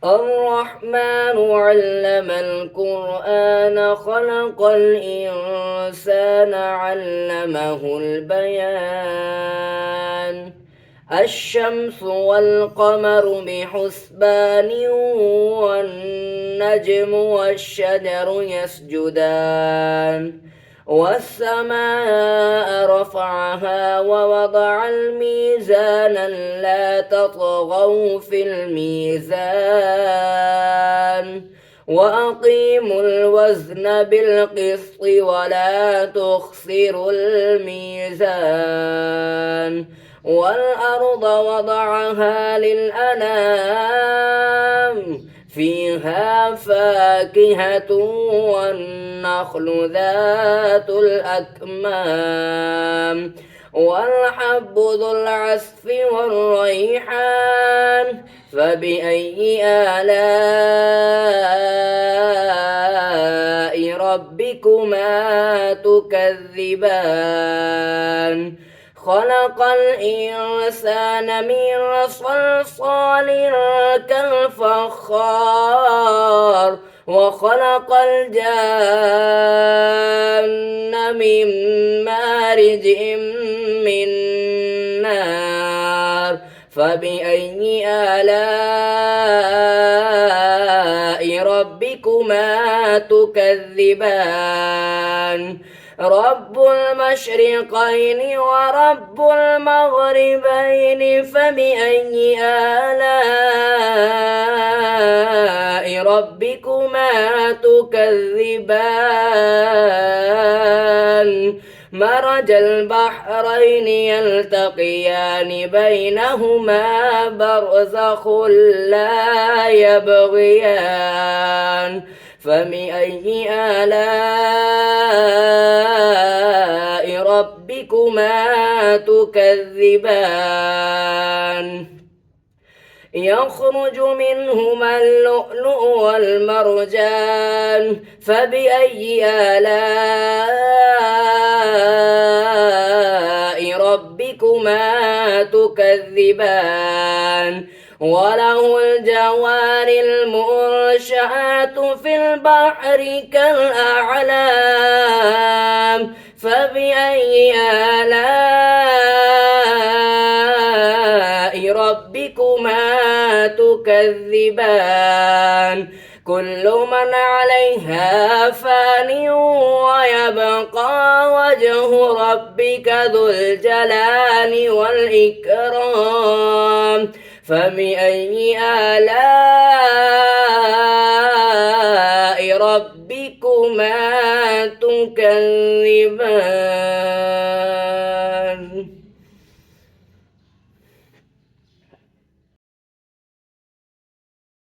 الرحمن علم القرآن خلق الإنسان علمه البيان الشمس والقمر بحسبان والنجم والشجر يسجدان والسماء رفعها ووضع الميزان لا تطغوا في الميزان وأقيموا الوزن بالقسط ولا تخسروا الميزان والأرض وضعها للأنام فيها فاكهة والنخل ذات الأكمام والحب ذو العصف والريحان فبأي آلاء ربكما تكذبان خلق الإنسان من صلصال كالفخار وخلق الجان من مارج من نار فبأي آلاء ربكما تكذبان رب المشرقين ورب المغربين فبأي آلاء ربكما تكذبان مرج البحرين يلتقيان بينهما برزخ لا يبغيان فبأي آلاء ربكما تكذبان يخرج منهما اللؤلؤ والمرجان فبأي آلاء ربكما تكذبان وله الجوار المنشآت في البحر كالأعلام فبأي آلاء ربكما تكذبان كل من عليها فان ويبقى وجه ربك ذو الجلال والإكرام فبأي آلاء ربكما تكذبان.